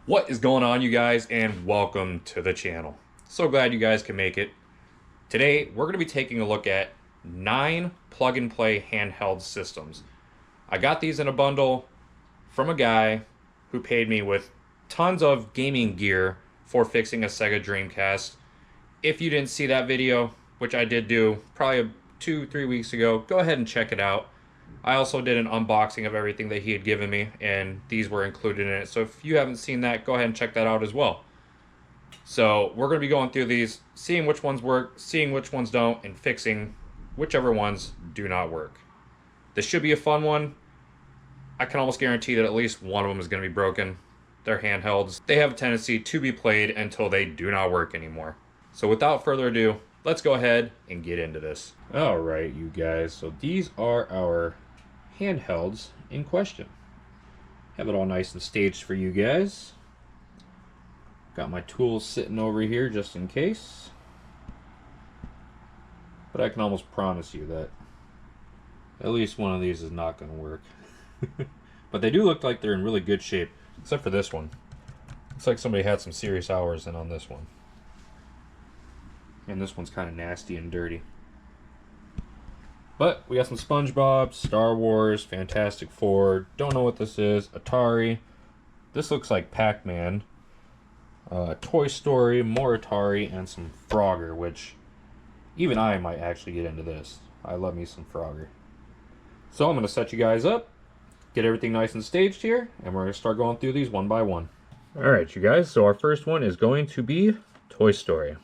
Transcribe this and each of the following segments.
What is going on, you guys, and welcome to the channel. So glad you guys can make it. Today we're going to be taking a look at 9 plug and play handheld systems. I got these in a bundle from a guy who paid me with tons of gaming gear for fixing a Sega Dreamcast. If you didn't see that video, which I did do probably 2-3 weeks ago, go ahead and check it out. I also did an unboxing of everything that he had given me, and these were included in it. So if you haven't seen that, go ahead and check that out as well. So we're going to be going through these, seeing which ones work, seeing which ones don't, and fixing whichever ones do not work. This should be a fun one. I can almost guarantee that at least one of them is going to be broken. They're handhelds. They have a tendency to be played until they do not work anymore. So without further ado, let's go ahead and get into this. Alright, you guys, so these are our handhelds in question. Have it all nice and staged for you guys. Got my tools sitting over here just in case. But I can almost promise you that at least one of these is not going to work. But they do look like they're in really good shape, except for this one. Looks like somebody had some serious hours in on this one. And this one's kind of nasty and dirty. But we got some SpongeBob, Star Wars, Fantastic Four, don't know what this is, Atari. This looks like Pac-Man. Toy Story, more Atari, and some Frogger, which even I might actually get into this. I love me some Frogger. So I'm going to set you guys up, get everything nice and staged here, and we're going to start going through these one by one. Alright, you guys, so our first one is going to be Toy Story.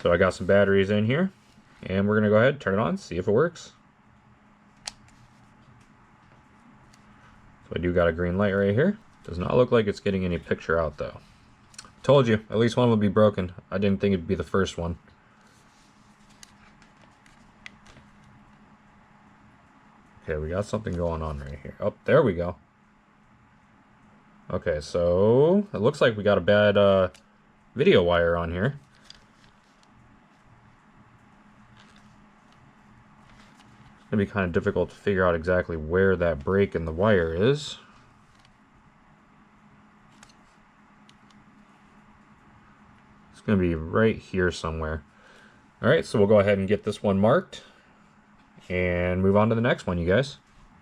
So I got some batteries in here, and we're going to go ahead and turn it on, see if it works. So I do got a green light right here. Does not look like it's getting any picture out though. Told you, at least one would be broken. I didn't think it'd be the first one. Okay, we got something going on right here. Oh, there we go. Okay, so it looks like we got a bad video wire on here. It's going to be kind of difficult to figure out exactly where that break in the wire is. It's going to be right here somewhere. Alright, so we'll go ahead and get this one marked and move on to the next one, you guys.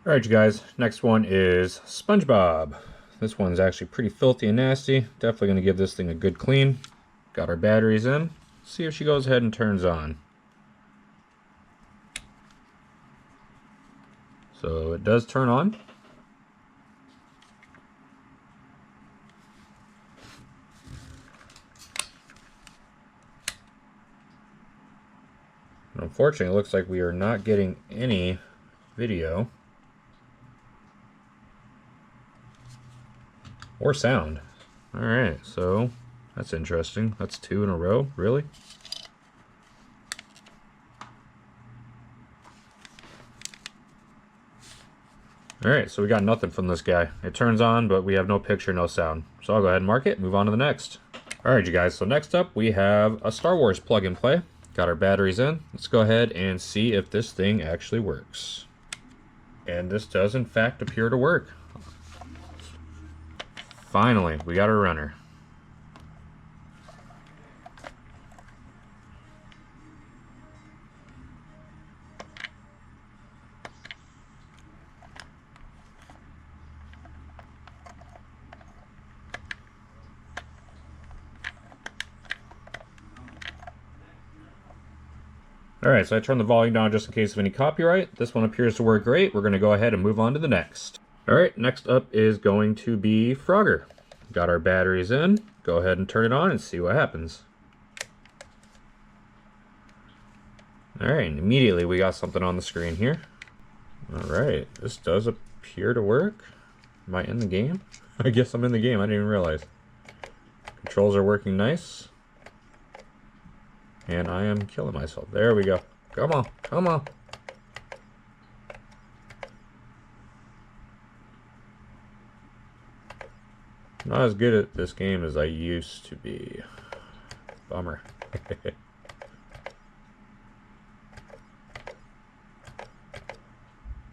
Alright, you guys, next one is SpongeBob. This one's actually pretty filthy and nasty. Definitely going to give this thing a good clean. Got our batteries in. See if she goes ahead and turns on. So it does turn on. Unfortunately, it looks like we are not getting any video or sound. Alright, so that's interesting. That's 2 in a row, really? Alright, so we got nothing from this guy. It turns on, but we have no picture, no sound. So I'll go ahead and mark it, move on to the next. Alright, you guys, so next up we have a Star Wars plug and play. Got our batteries in. Let's go ahead and see if this thing actually works. And this does in fact appear to work. Finally, we got a runner. Alright, so I turned the volume down just in case of any copyright. This one appears to work great. We're going to go ahead and move on to the next. Alright, next up is going to be Frogger. Got our batteries in. Go ahead and turn it on and see what happens. Alright, and immediately we got something on the screen here. Alright, this does appear to work. Am I in the game? I guess I'm in the game, I didn't even realize. Controls are working nice. And I am killing myself. There we go. Come on, come on. Not as good at this game as I used to be. Bummer.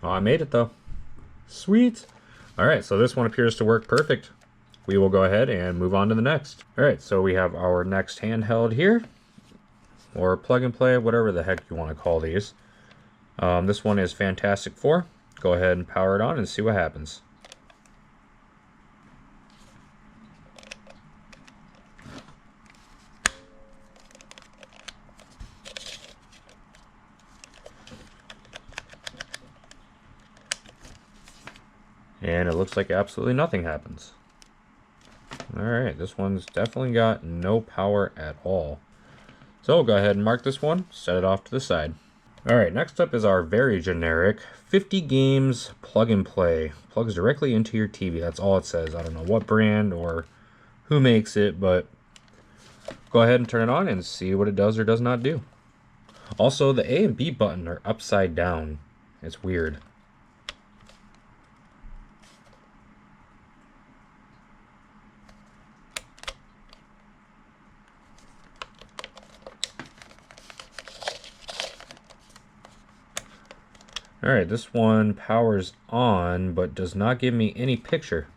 Oh, I made it though. Sweet. Alright, so this one appears to work perfect. we will go ahead and move on to the next. Alright, so we have our next handheld here, or plug and play, whatever the heck you want to call these. This one is Fantastic Four. Go ahead and power it on and see what happens. And it looks like absolutely nothing happens. Alright, this one's definitely got no power at all. So we'll go ahead and mark this one, set it off to the side. Alright, next up is our very generic 50 games plug and play. Plugs directly into your TV, that's all it says. I don't know what brand or who makes it, but go ahead and turn it on and see what it does or does not do. Also, the A and B button are upside down. It's weird. Alright, this one powers on, but does not give me any picture.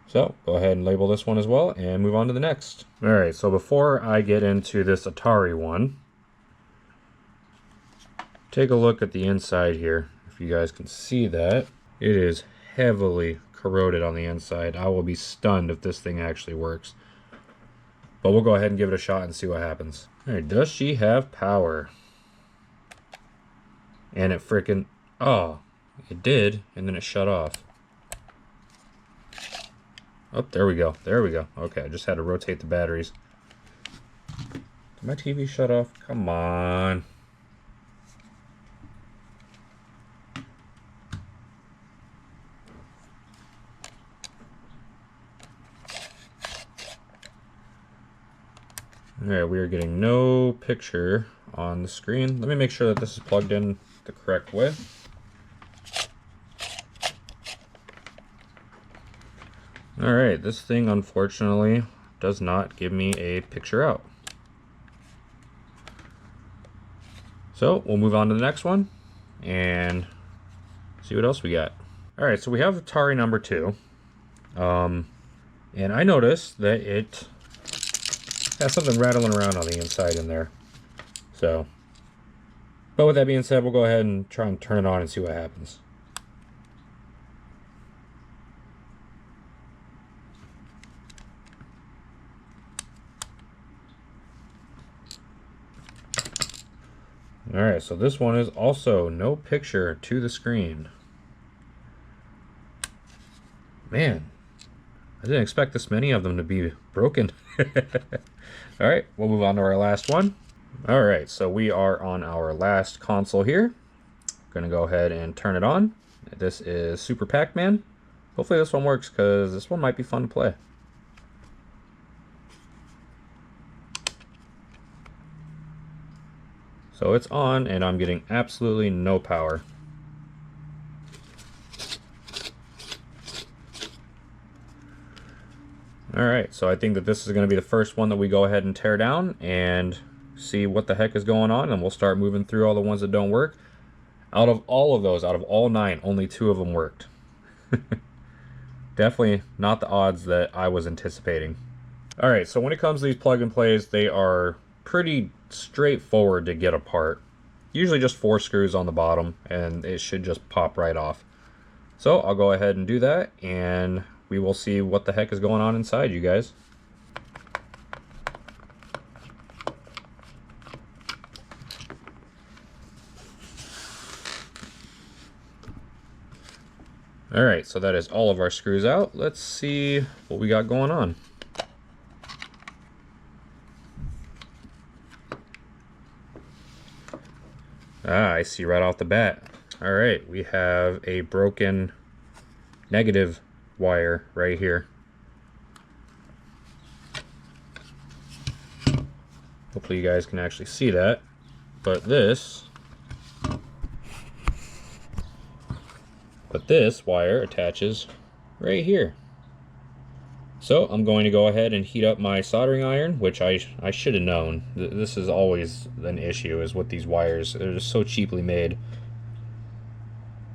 So, go ahead and label this one as well, and move on to the next. Alright, so before I get into this Atari one, take a look at the inside here. If you guys can see that, it is heavily corroded on the inside. I will be stunned if this thing actually works. But we'll go ahead and give it a shot and see what happens. Alright, does she have power? And it freaking, oh, it did, and then it shut off. Oh, there we go, there we go. Okay, I just had to rotate the batteries. Did my TV shut off? Come on. Alright, we are getting no picture on the screen. Let me make sure that this is plugged in the correct way. Alright, this thing unfortunately does not give me a picture out. So we'll move on to the next one and see what else we got. Alright, so we have Atari number 2. And I noticed that it has something rattling around on the inside in there. So, but with that being said, we'll go ahead and try and turn it on and see what happens. Alright, so this one is also no picture to the screen. Man, I didn't expect this many of them to be broken. Alright, we'll move on to our last one. Alright, so we are on our last console here. Gonna go ahead and turn it on. This is Super Pac-Man. Hopefully this one works, because this one might be fun to play. So it's on, and I'm getting absolutely no power. Alright, so I think that this is going to be the first one that we go ahead and tear down and see what the heck is going on, and we'll start moving through all the ones that don't work. Out of all of those, out of all 9, only 2 of them worked. Definitely not the odds that I was anticipating. Alright, so when it comes to these plug and plays, they are pretty straightforward to get apart. Usually just 4 screws on the bottom, and it should just pop right off. So I'll go ahead and do that, and we will see what the heck is going on inside, you guys. Alright, so that is all of our screws out. Let's see what we got going on. Ah, I see right off the bat. Alright, we have a broken negative wire right here. Hopefully you guys can actually see that. But this wire attaches right here. So I'm going to go ahead and heat up my soldering iron, which I should have known. This is always an issue, is with these wires. They're just so cheaply made.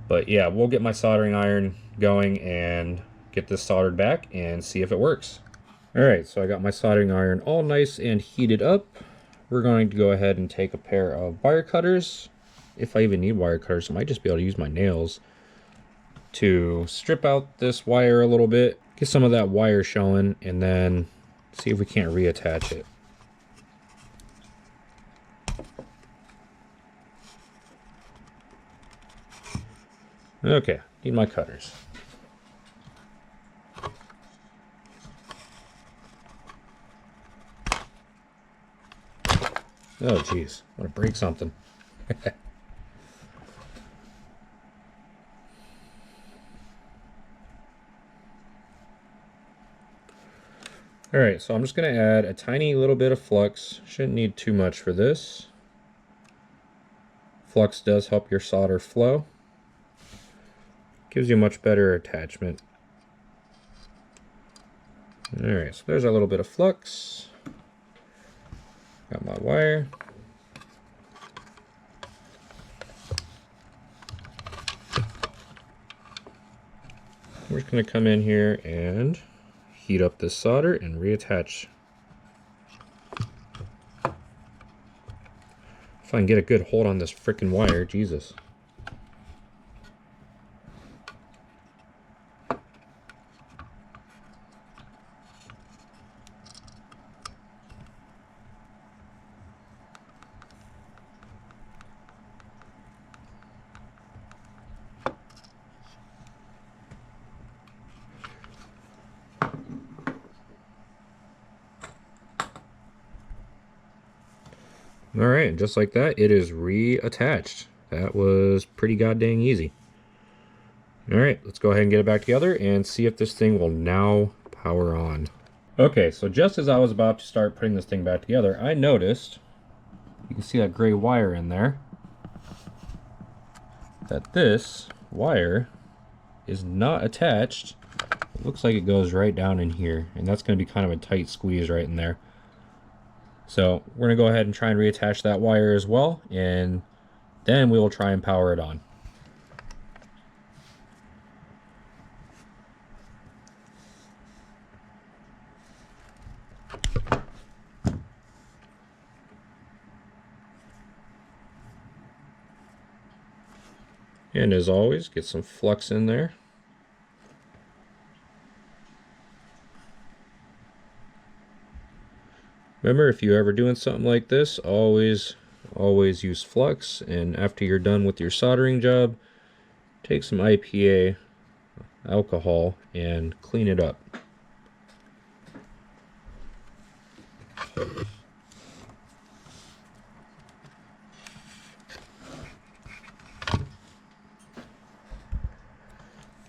But yeah, we'll get my soldering iron going and get this soldered back and see if it works. Alright, so I got my soldering iron all nice and heated up. We're going to go ahead and take a pair of wire cutters. If I even need wire cutters, I might just be able to use my nails to strip out this wire a little bit, get some of that wire showing, and then see if we can't reattach it. Okay, need my cutters. Oh geez, I want to break something. Alright, so I'm just going to add a tiny little bit of flux. Shouldn't need too much for this. Flux does help your solder flow. Gives you a much better attachment. Alright, so there's a little bit of flux. Got my wire. We're just going to come in here and heat up this solder and reattach. If I can get a good hold on this frickin' wire, Jesus. Alright, just like that, it is reattached. That was pretty goddamn easy. Alright, let's go ahead and get it back together and see if this thing will now power on. Okay, so just as I was about to start putting this thing back together, I noticed, you can see that gray wire in there, that this wire is not attached. It looks like it goes right down in here, and that's going to be kind of a tight squeeze right in there. So we're going to go ahead and try and reattach that wire as well, and then we will try and power it on. And as always, get some flux in there. Remember, if you're ever doing something like this, always use flux, and after you're done with your soldering job, take some IPA alcohol and clean it up.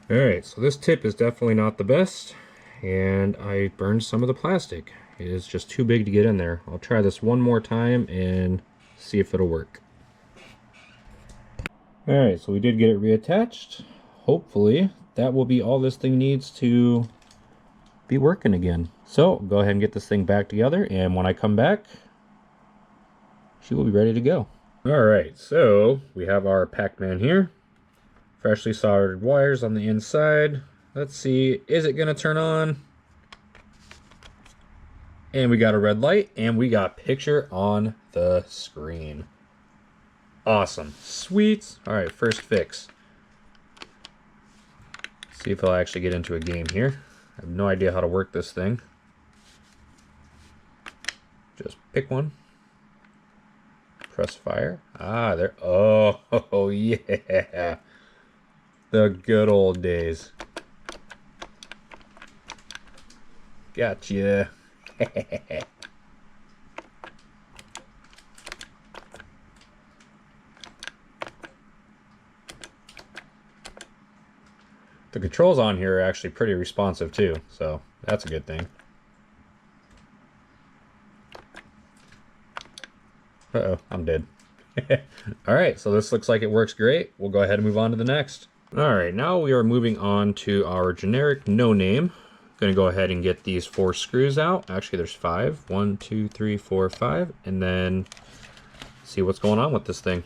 Alright, so this tip is definitely not the best, and I burned some of the plastic. It is just too big to get in there. I'll try this one more time and see if it'll work. Alright, so we did get it reattached. Hopefully that will be all this thing needs to be working again. So go ahead and get this thing back together, and when I come back, she will be ready to go. Alright, so we have our Pac-Man here. Freshly soldered wires on the inside. Let's see, is it gonna turn on? And we got a red light, and we got picture on the screen. Awesome. Sweet. Alright, first fix. See if I'll actually get into a game here. I have no idea how to work this thing. Just pick one. Press fire. Ah, there. Oh, yeah. The good old days. Gotcha. The controls on here are actually pretty responsive too, so that's a good thing. Uh-oh, I'm dead. Alright, so this looks like it works great. We'll go ahead and move on to the next. Alright, now we are moving on to our generic no-name. Going to go ahead and get these 4 screws out. Actually, there's 5. 1, 2, 3, 4, 5. And then see what's going on with this thing.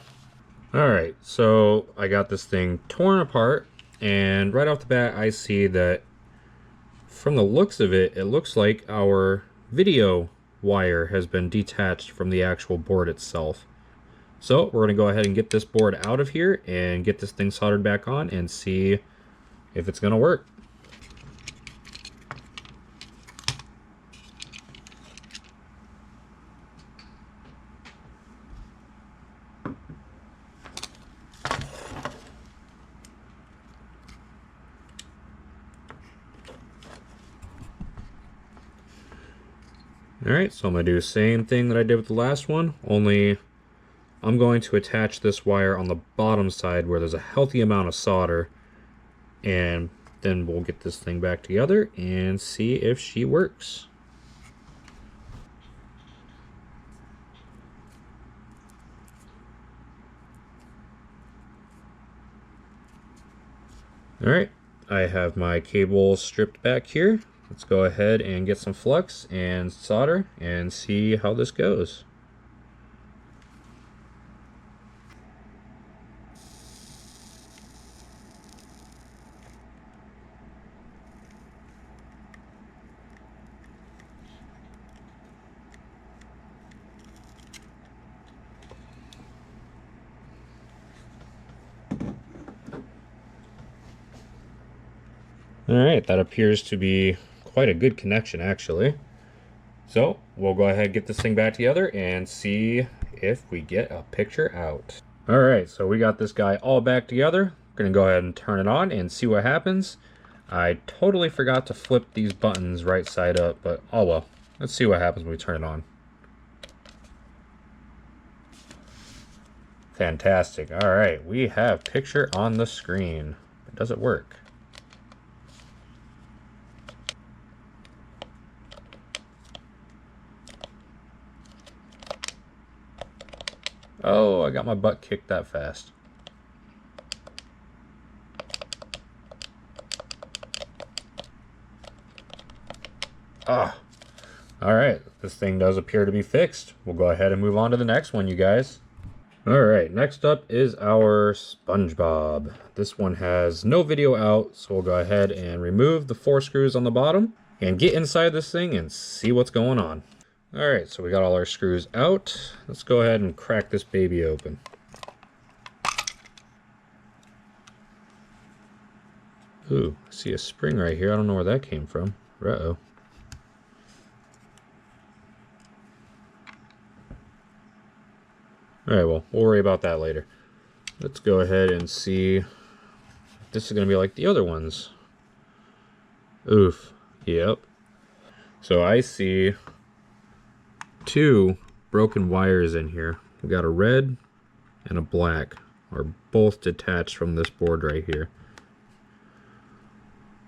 Alright, so I got this thing torn apart. And right off the bat, I see that from the looks of it, it looks like our video wire has been detached from the actual board itself. So we're going to go ahead and get this board out of here and get this thing soldered back on and see if it's going to work. Alright, so I'm going to do the same thing that I did with the last one, only I'm going to attach this wire on the bottom side where there's a healthy amount of solder, and then we'll get this thing back together and see if she works. Alright, I have my cable stripped back here. Let's go ahead and get some flux and solder and see how this goes. Alright, that appears to be quite a good connection actually. So we'll go ahead and get this thing back together and see if we get a picture out. Alright, so we got this guy all back together. Gonna go ahead and turn it on and see what happens. I totally forgot to flip these buttons right side up, but oh well. Let's see what happens when we turn it on. Fantastic. Alright, we have picture on the screen. Does it work? Oh, I got my butt kicked that fast. Ah, alright, this thing does appear to be fixed. We'll go ahead and move on to the next one, you guys. Alright, next up is our SpongeBob. This one has no video out, so we'll go ahead and remove the 4 screws on the bottom and get inside this thing and see what's going on. Alright, so we got all our screws out. Let's go ahead and crack this baby open. Ooh, I see a spring right here. I don't know where that came from. Uh-oh. Alright, well, we'll worry about that later. Let's go ahead and see if this is going to be like the other ones. Oof. Yep. So I see 2 broken wires in here. We got a red and a black, are both detached from this board right here.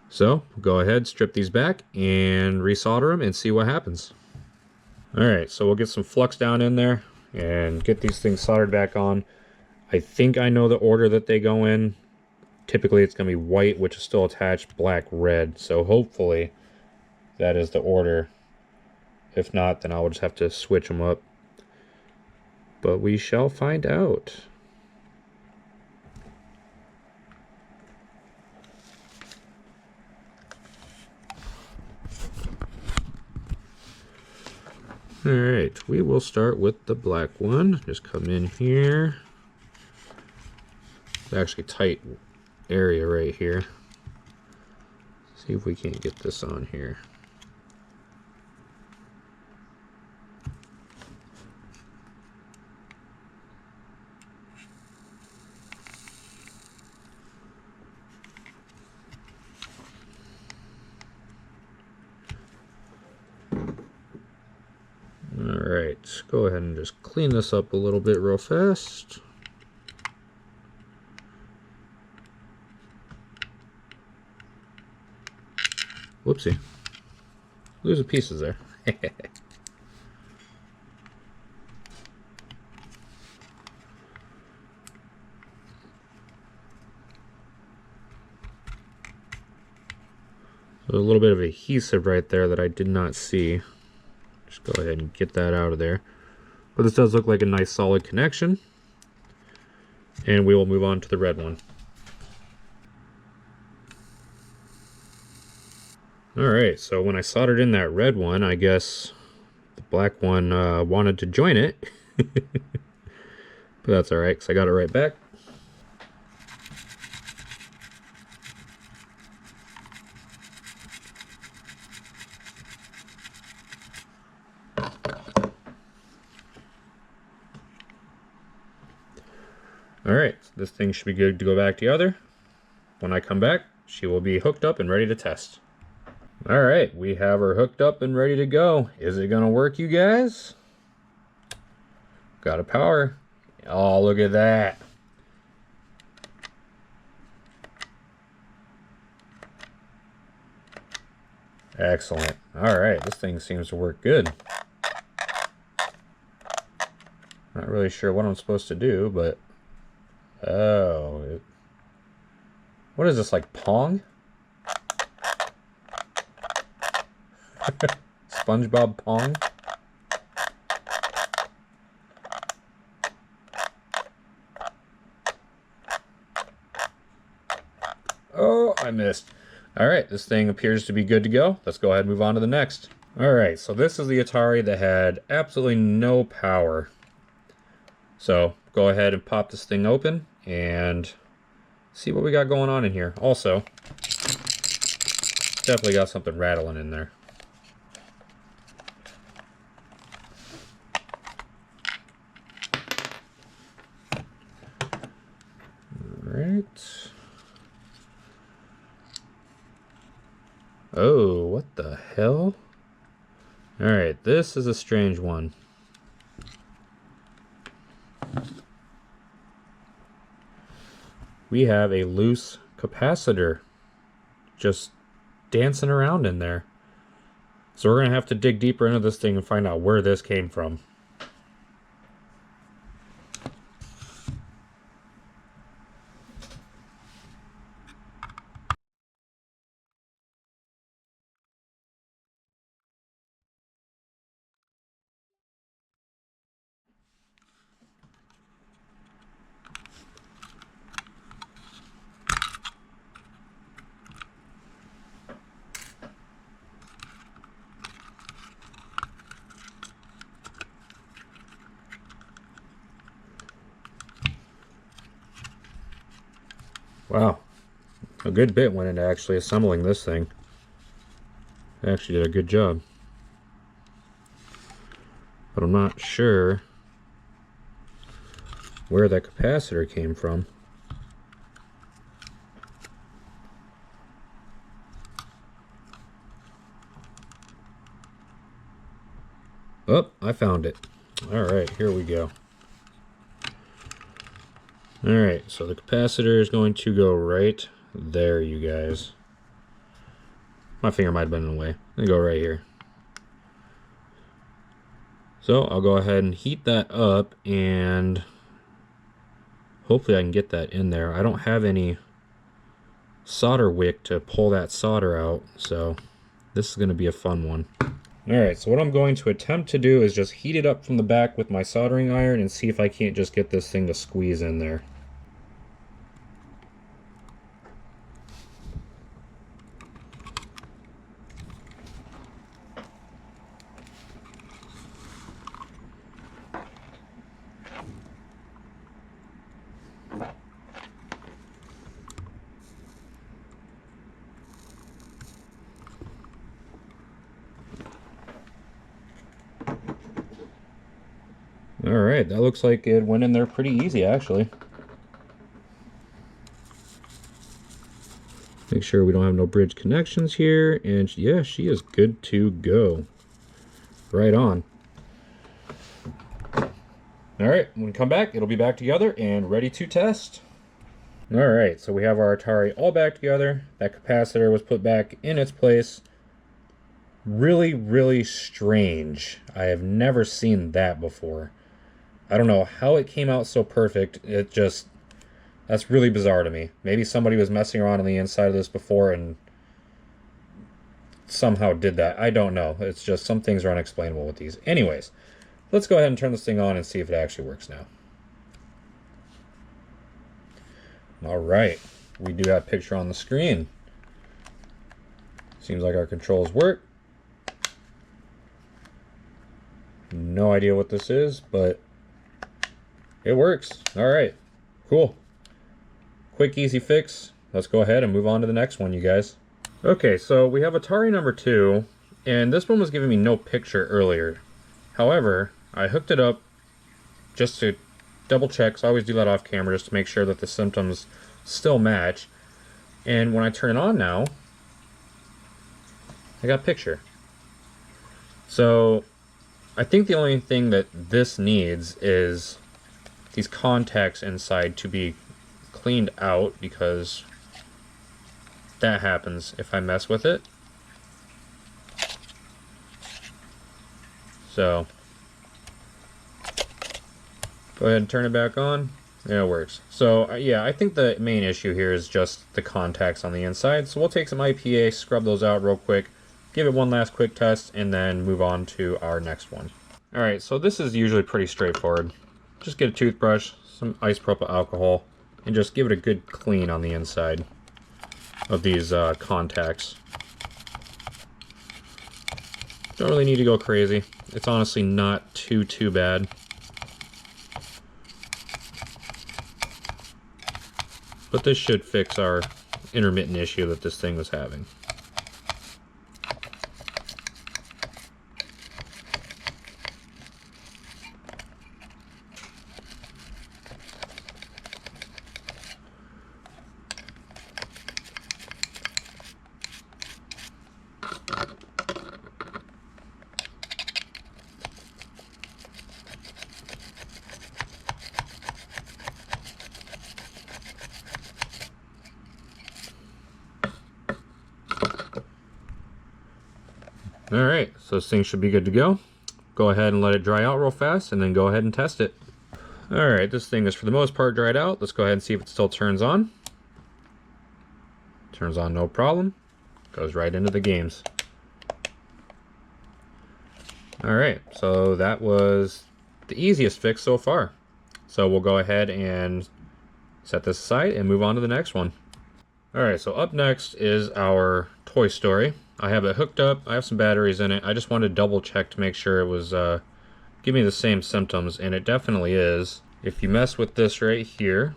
So we'll go ahead, strip these back and resolder them and see what happens. Alright, so we'll get some flux down in there and get these things soldered back on. I think I know the order that they go in. Typically it's going to be white, which is still attached, black, red. So hopefully that is the order. If not, then I'll just have to switch them up. But we shall find out. Alright, we will start with the black one. Just come in here. It's actually a tight area right here. See if we can't get this on here. Alright, go ahead and just clean this up a little bit real fast. Whoopsie. Losing pieces there. So a little bit of adhesive right there that I did not see. Just go ahead and get that out of there. But this does look like a nice solid connection. And we will move on to the red one. Alright, so when I soldered in that red one, I guess the black one wanted to join it. But that's alright, because I got it right back. Alright, so this thing should be good to go back together. When I come back, she will be hooked up and ready to test. Alright, we have her hooked up and ready to go. Is it gonna work, you guys? Got a power. Oh, look at that. Excellent. Alright, this thing seems to work good. Not really sure what I'm supposed to do, but... Oh. What is this, like Pong? SpongeBob Pong? Oh, I missed. Alright, this thing appears to be good to go. Let's go ahead and move on to the next. Alright, so this is the Atari that had absolutely no power. So, go ahead and pop this thing open and see what we got going on in here. Also, definitely got something rattling in there. Alright. Oh, what the hell? Alright, this is a strange one. We have a loose capacitor just dancing around in there. So we're going to have to dig deeper into this thing and find out where this came from. Wow, a good bit went into actually assembling this thing. I actually did a good job. But I'm not sure where that capacitor came from. Oh, I found it. Alright, here we go. Alright, so the capacitor is going to go right there, you guys. My finger might have been in the way. Let me go right here. So I'll go ahead and heat that up and hopefully I can get that in there. I don't have any solder wick to pull that solder out, so this is going to be a fun one. Alright, so what I'm going to attempt to do is just heat it up from the back with my soldering iron and see if I can't just get this thing to squeeze in there. Alright, that looks like it went in there pretty easy, actually. Make sure we don't have no bridge connections here, and yeah, she is good to go. Right on. Alright, when we come back, it'll be back together and ready to test. Alright, so we have our Atari all back together. That capacitor was put back in its place. Really, really strange. I have never seen that before. I don't know how it came out so perfect. It just... That's really bizarre to me. Maybe somebody was messing around on the inside of this before and somehow did that. I don't know. It's just some things are unexplainable with these. Anyways, let's go ahead and turn this thing on and see if it actually works now. Alright, we do have a picture on the screen. Seems like our controls work. No idea what this is, but it works. Alright, cool. Quick, easy fix. Let's go ahead and move on to the next one, you guys. Okay, so we have Atari number 2, and this one was giving me no picture earlier. However, I hooked it up just to double check, so I always do that off camera just to make sure that the symptoms still match. And when I turn it on now, I got picture. So I think the only thing that this needs is these contacts inside to be cleaned out, because that happens if I mess with it. So go ahead and turn it back on. Yeah, it works. So yeah, I think the main issue here is just the contacts on the inside. So we'll take some IPA, scrub those out real quick, give it one last quick test, and then move on to our next one. Alright, so this is usually pretty straightforward. Just get a toothbrush, some isopropyl alcohol, and just give it a good clean on the inside of these contacts. Don't really need to go crazy. It's honestly not too bad. But this should fix our intermittent issue that this thing was having. Alright, so this thing should be good to go. Go ahead and let it dry out real fast, and then go ahead and test it. Alright, this thing is for the most part dried out. Let's go ahead and see if it still turns on. Turns on no problem. Goes right into the games. Alright, so that was the easiest fix so far. So we'll go ahead and set this aside and move on to the next one. Alright, so up next is our Toy Story. I have it hooked up, I have some batteries in it. I just wanted to double check to make sure it was giving me the same symptoms, and it definitely is. If you mess with this right here,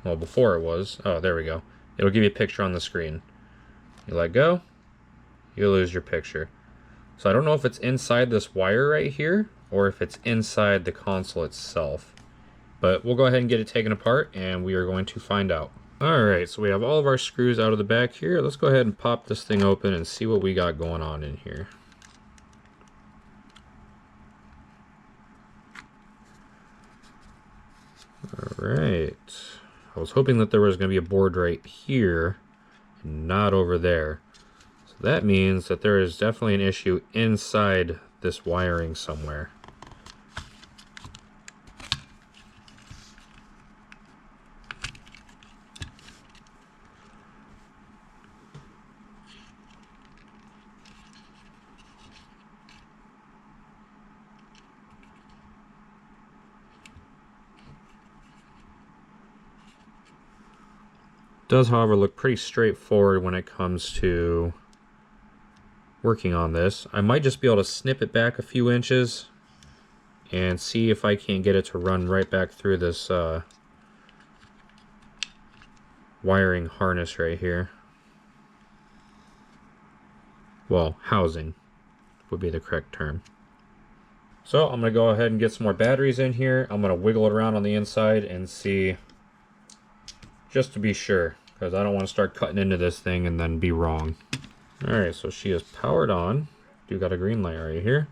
well, before it was, oh, there we go. It'll give you a picture on the screen. You let go, you lose your picture. So I don't know if it's inside this wire right here, or if it's inside the console itself. But we'll go ahead and get it taken apart, and we are going to find out. Alright, so we have all of our screws out of the back here. Let's go ahead and pop this thing open and see what we got going on in here. Alright. I was hoping that there was going to be a board right here, and not over there. So that means that there is definitely an issue inside this wiring somewhere. Does, however, look pretty straightforward when it comes to working on this. I might just be able to snip it back a few inches and see if I can get it to run right back through this wiring harness right here. Well, housing would be the correct term. So I'm going to go ahead and get some more batteries in here. I'm going to wiggle it around on the inside and see, just to be sure, because I don't want to start cutting into this thing and then be wrong. Alright, so she is powered on. Do got a green light right here.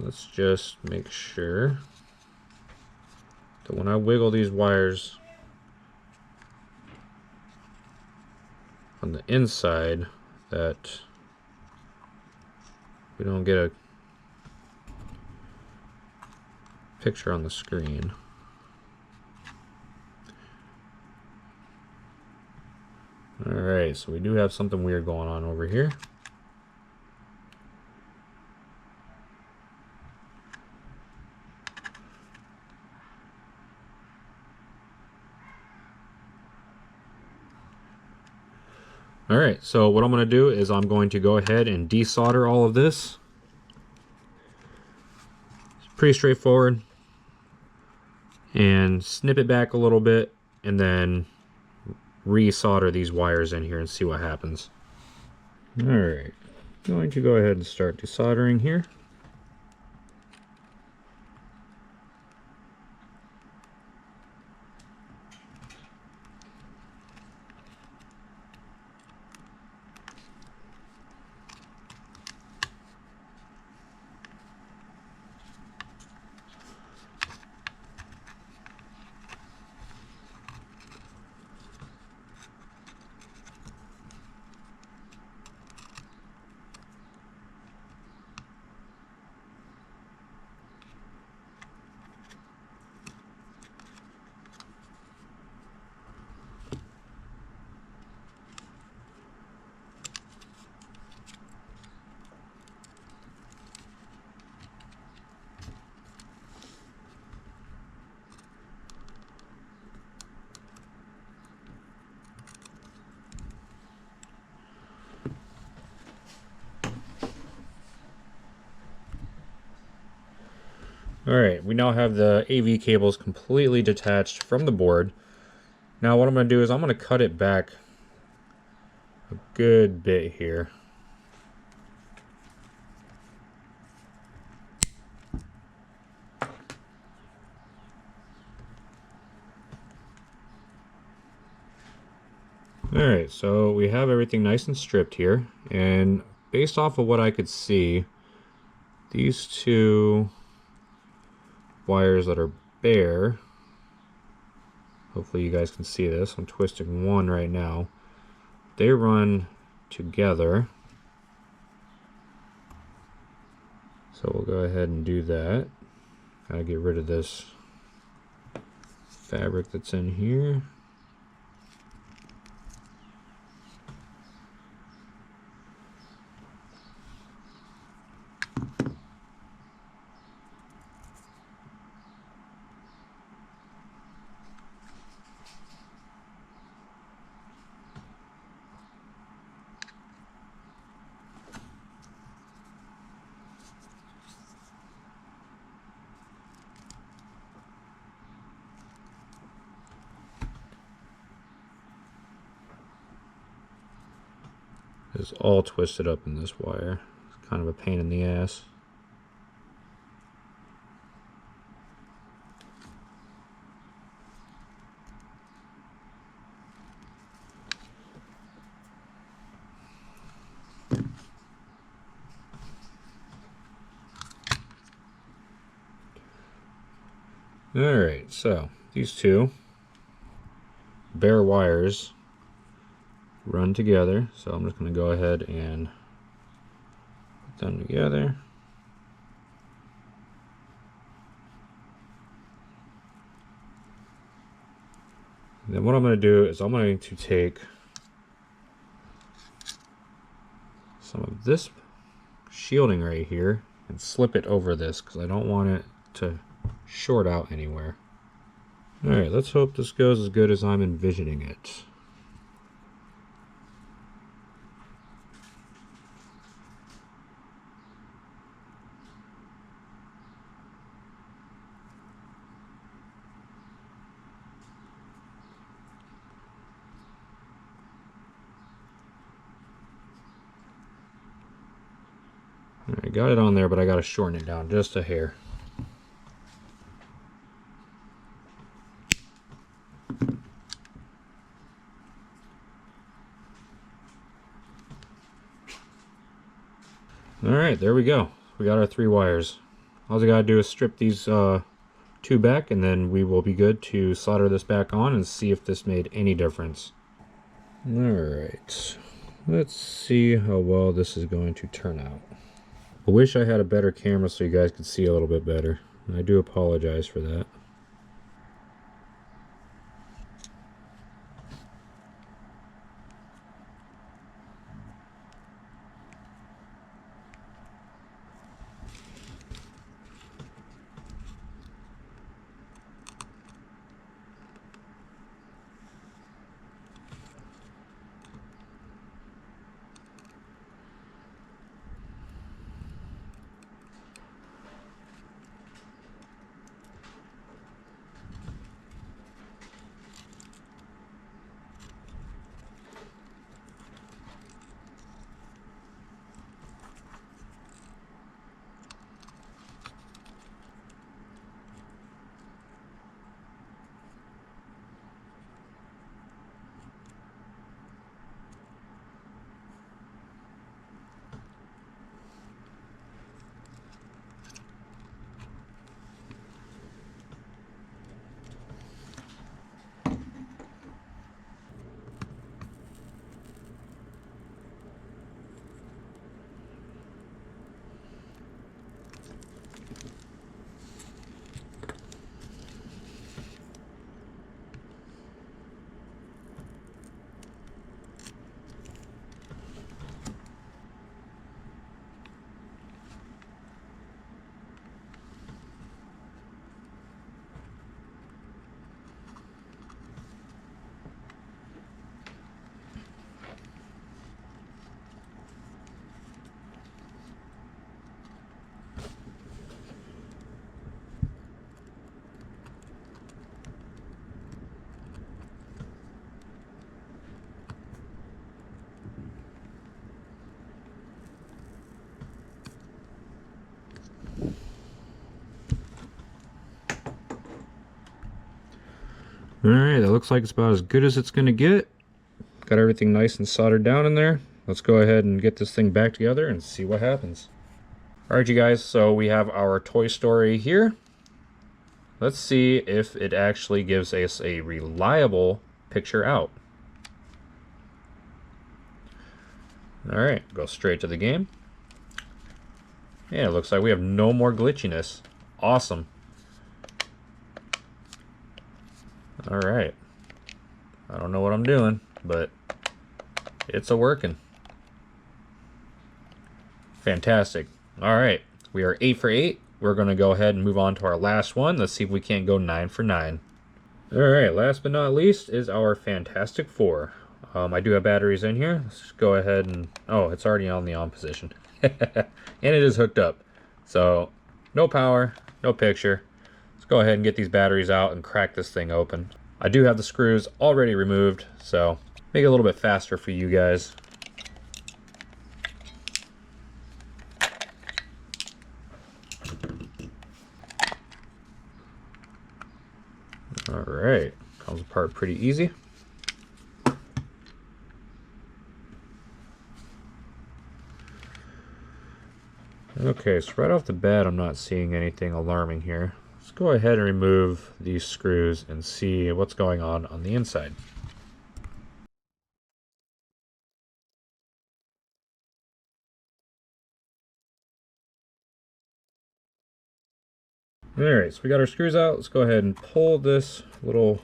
Let's just make sure that when I wiggle these wires on the inside, that we don't get a picture on the screen. Alright, so we do have something weird going on over here. Alright, so what I'm going to do is I'm going to go ahead and desolder all of this. It's pretty straightforward. And snip it back a little bit and then re-solder these wires in here and see what happens. Alright, going to go ahead and start desoldering here. Alright, we now have the AV cables completely detached from the board. Now what I'm going to do is I'm going to cut it back a good bit here. Alright, so we have everything nice and stripped here, and based off of what I could see, these two wires that are bare, hopefully you guys can see this, I'm twisting one right now, they run together. So we'll go ahead and do that. Gotta get rid of this fabric that's in here. It's all twisted up in this wire. It's kind of a pain in the ass. Alright, so these two bare wires run together, so I'm just going to go ahead and put them together. And then what I'm going to do is I'm going to take some of this shielding right here and slip it over this because I don't want it to short out anywhere. Alright, let's hope this goes as good as I'm envisioning it. I got it on there, but I got to shorten it down just a hair. Alright, there we go. We got our 3 wires. All we got to do is strip these 2 back, and then we will be good to solder this back on and see if this made any difference. Alright, let's see how well this is going to turn out. I wish I had a better camera so you guys could see a little bit better. I do apologize for that. Alright, that looks like it's about as good as it's going to get. Got everything nice and soldered down in there. Let's go ahead and get this thing back together and see what happens. Alright you guys, so we have our Toy Story here. Let's see if it actually gives us a reliable picture out. Alright, go straight to the game. Yeah, it looks like we have no more glitchiness. Awesome. Alright. I don't know what I'm doing, but it's a working. Fantastic. Alright, we are 8 for 8. We're going to go ahead and move on to our last one. Let's see if we can't go 9 for 9. Alright, last but not least is our Fantastic Four. I do have batteries in here. Let's just go ahead and... Oh, it's already on the on position. And it is hooked up. So, no power, no picture. Let's go ahead and get these batteries out and crack this thing open. I do have the screws already removed, so make it a little bit faster for you guys. Alright, comes apart pretty easy. Okay, so right off the bat I'm not seeing anything alarming here. Let's go ahead and remove these screws and see what's going on the inside. Alright, so we got our screws out. Let's go ahead and pull this little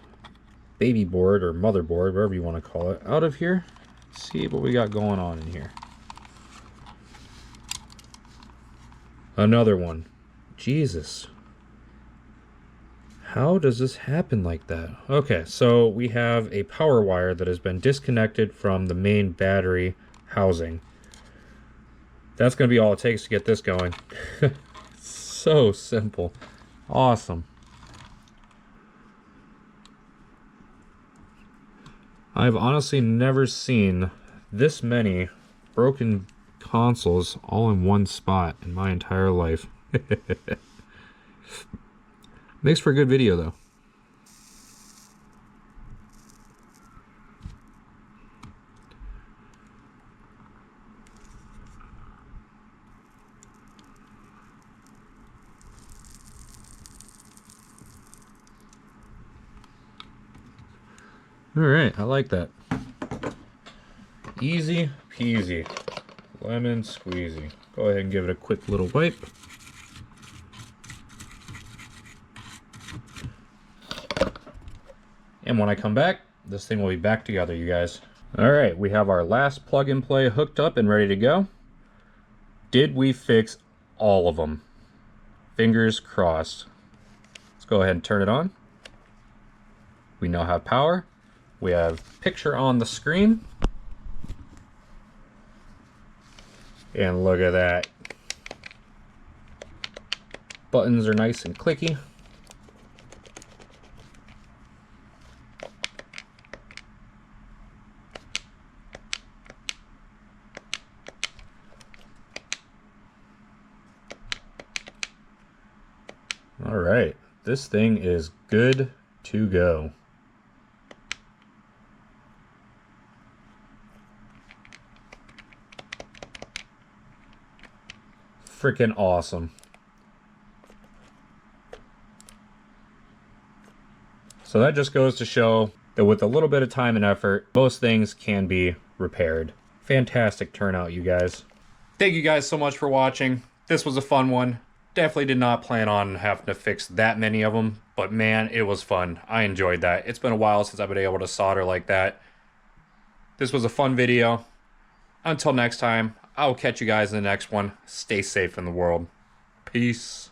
baby board or motherboard, whatever you want to call it, out of here. See what we got going on in here. Another one. Jesus. How does this happen like that? Okay, so we have a power wire that has been disconnected from the main battery housing. That's going to be all it takes to get this going. So simple. Awesome. I've honestly never seen this many broken consoles all in one spot in my entire life. Makes for a good video though. Alright, I like that. Easy peasy. Lemon squeezy. Go ahead and give it a quick little wipe. And when I come back, this thing will be back together, you guys. Alright, we have our last plug and play hooked up and ready to go. Did we fix all of them? Fingers crossed. Let's go ahead and turn it on. We now have power. We have picture on the screen. And look at that. Buttons are nice and clicky. All right, this thing is good to go. Freaking awesome. So that just goes to show that with a little bit of time and effort, most things can be repaired. Fantastic turnout, you guys. Thank you guys so much for watching. This was a fun one. Definitely did not plan on having to fix that many of them, but man, it was fun. I enjoyed that. It's been a while since I've been able to solder like that. This was a fun video. Until next time, I will catch you guys in the next one. Stay safe in the world. Peace.